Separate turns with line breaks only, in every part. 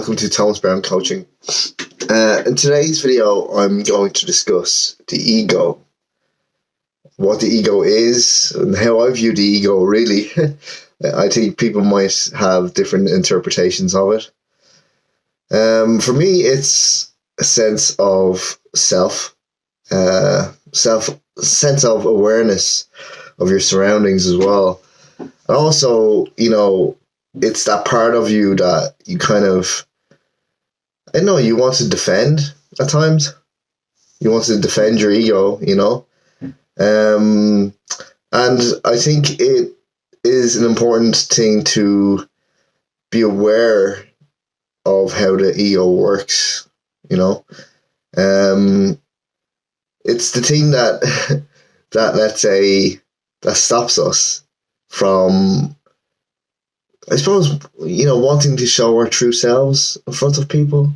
welcome to Thomas Brown Coaching. In today's video, I'm going to discuss the ego, what the ego is, and how I view the ego, really. I think people might have different interpretations of it. For me, it's a sense of sense of awareness of your surroundings as well. And also, it's that part of you that you kind of, you want to defend at times. You want to defend your ego, and I think it is an important thing to be aware of how the ego works, It's the thing that, let's say, that stops us from, I suppose, wanting to show our true selves in front of people.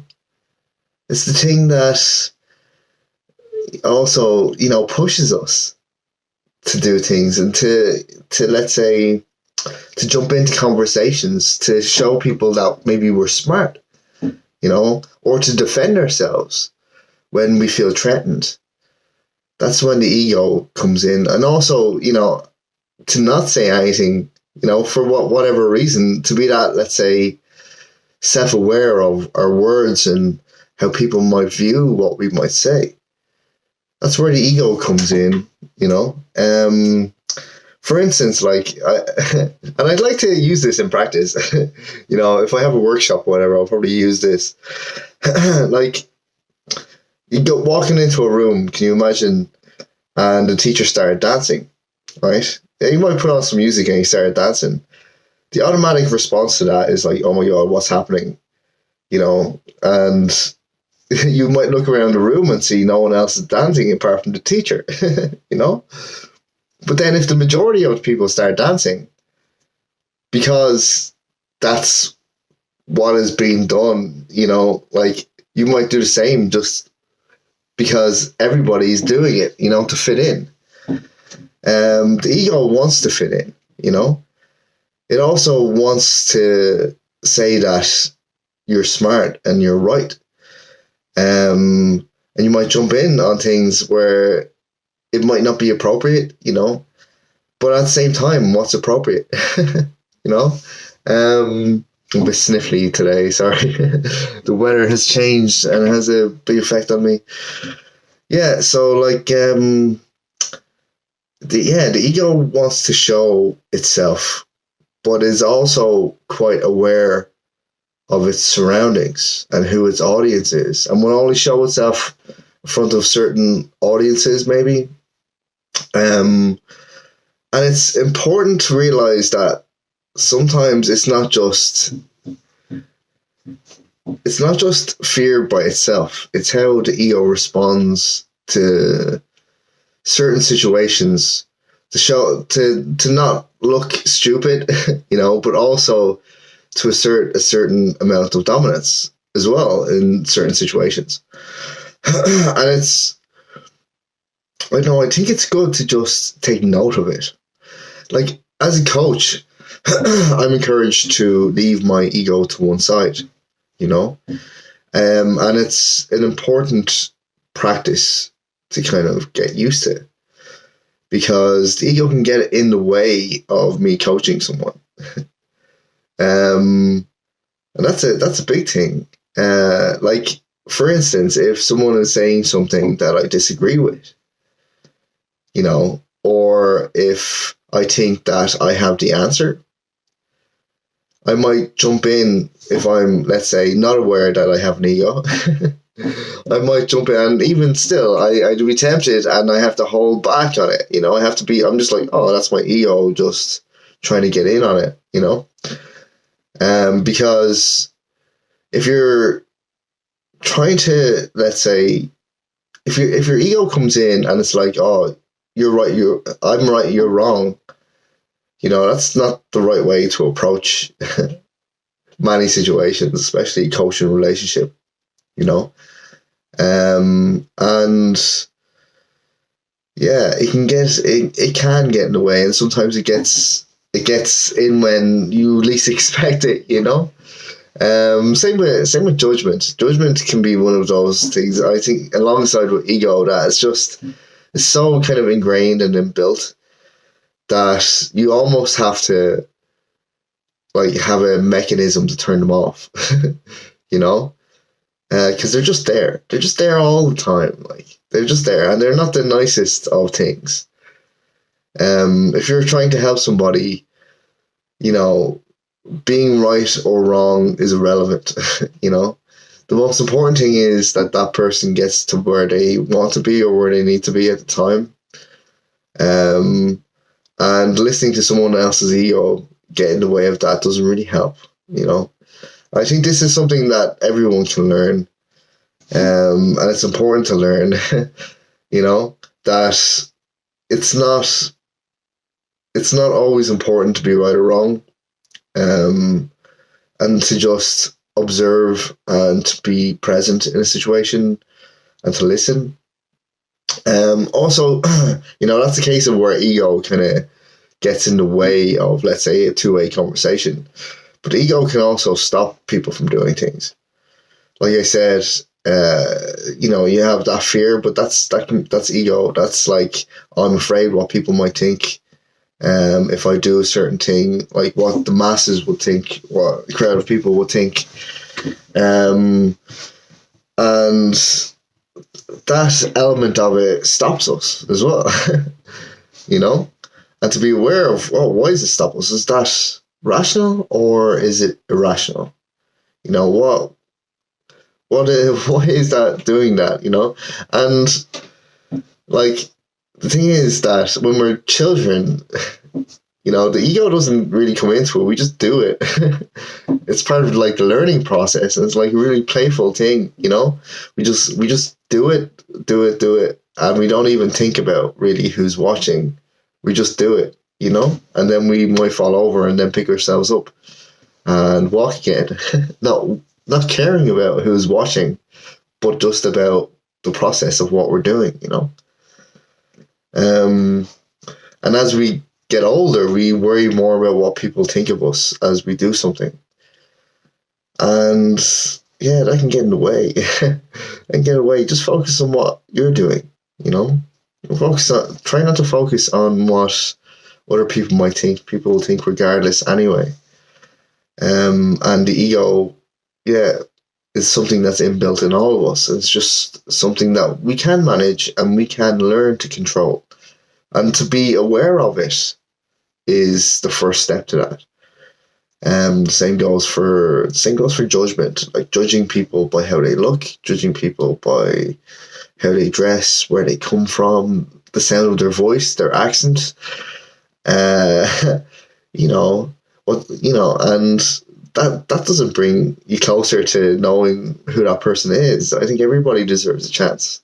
It's the thing that also, pushes us to do things and to let's say, to jump into conversations, to show people that maybe we're smart, or to defend ourselves when we feel threatened. That's when the ego comes in. And also, to not say anything, for whatever reason, to be that, let's say, self-aware of our words and how people might view what we might say. That's where the ego comes in, For instance, and I'd like to use this in practice, if I have a workshop or whatever, I'll probably use this. You go walking into a room, can you imagine, and the teacher started dancing, right? You might put on some music and he started dancing. The automatic response to that is like, oh my God, what's happening? And you might look around the room and see no one else is dancing apart from the teacher, But then if the majority of people start dancing, because that's what is being done, you might do the same just because everybody's doing it, to fit in. The ego wants to fit in, It also wants to say that you're smart and you're right. And you might jump in on things where it might not be appropriate, but at the same time, what's appropriate, I'm a bit sniffly today, sorry. The weather has changed and it has a big effect on me. Yeah, so the ego wants to show itself, but is also quite aware of its surroundings and who its audience is, and will only show itself in front of certain audiences, maybe. And it's important to realize that sometimes it's not just fear by itself. It's how the ego responds to certain situations to not look stupid, but also to assert a certain amount of dominance as well in certain situations. And I think it's good to just take note of it. As a coach, I'm encouraged to leave my ego to one side, and it's an important practice to kind of get used to, because the ego can get in the way of me coaching someone. And that's a big thing. For instance, if someone is saying something that I disagree with, or if I think that I have the answer, I might jump in if I'm, let's say, not aware that I have an ego. I might jump in, and even still, I'd be tempted, and I have to hold back on it. I'm just like, oh, that's my ego just trying to get in on it, because if you're trying to, let's say, if your ego comes in and it's like, oh, you're right, I'm right, you're wrong, that's not the right way to approach many situations, especially coaching relationship, and yeah, it can get in the way, and sometimes it gets in when you least expect it, Same with judgment. Judgment can be one of those things. I think alongside with ego, that it's so kind of ingrained and inbuilt that you almost have to like have a mechanism to turn them off. You know, because they're just there. They're just there all the time. Like they're just there, and they're not the nicest of things. If you're trying to help somebody, you know, being right or wrong is irrelevant. You know, the most important thing is that that person gets to where they want to be or where they need to be at the time. And listening to someone else's ego get in the way of that doesn't really help. You know, I think this is something that everyone can learn, and it's important to learn. You know, that it's not always important to be right or wrong. And to just observe and to be present in a situation and to listen. Also, you know, that's a case of where ego kind of gets in the way of, let's say, a two-way conversation. But ego can also stop people from doing things. Like I said, you know, you have that fear, but that's ego. That's like, I'm afraid what people might think. If I do a certain thing, like what the masses would think, what a crowd of people would think. And that element of it stops us as well. You know? And to be aware of, oh, why does it stop us? Is that rational or is it irrational? You know, why is that doing that, you know? And like, the thing is that when we're children, you know, the ego doesn't really come into it. We just do it. It's part of like the learning process, and it's like a really playful thing, you know? We just do it, and we don't even think about really who's watching. We just do it, you know? And then we might fall over and then pick ourselves up and walk again. Not caring about who's watching, but just about the process of what we're doing, you know? And as we get older, we worry more about what people think of us as we do something. And yeah, that can get in the way. Just focus on what you're doing, you know? Try not to focus on what other people might think. People will think regardless anyway. And the ego, yeah, is something that's inbuilt in all of us. It's just something that we can manage and we can learn to control. And to be aware of it is the first step to that. The same goes for judgment, like judging people by how they look, judging people by how they dress, where they come from, the sound of their voice, their accent. You know, and that doesn't bring you closer to knowing who that person is. I think everybody deserves a chance.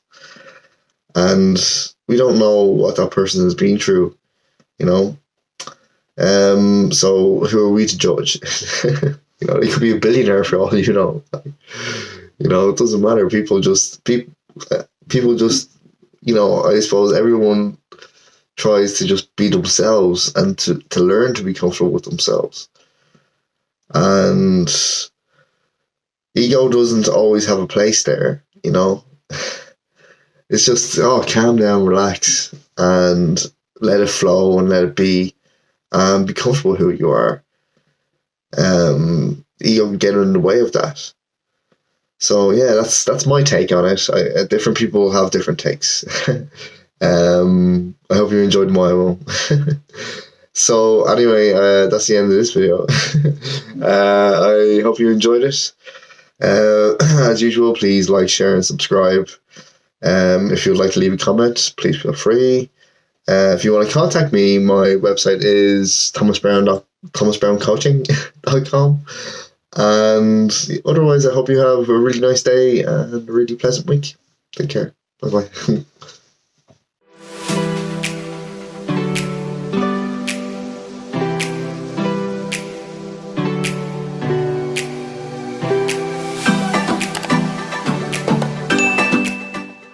And we don't know what that person has been through, you know. So who are we to judge? You know, he could be a billionaire for all you know. You know, it doesn't matter. People just, you know, I suppose everyone tries to just be themselves and to learn to be comfortable with themselves. And ego doesn't always have a place there, you know. It's just, calm down, relax, and let it flow and let it be, and be comfortable with who you are. Ego can get in the way of that. So yeah, that's my take on it. Different people have different takes. I hope you enjoyed my one. So anyway, that's the end of this video. I hope you enjoyed it. As usual, please like, share, and subscribe. If you'd like to leave a comment, please feel free. If you want to contact me, my website is thomasbrowncoaching.com. And otherwise, I hope you have a really nice day and a really pleasant week. Take care. Bye-bye.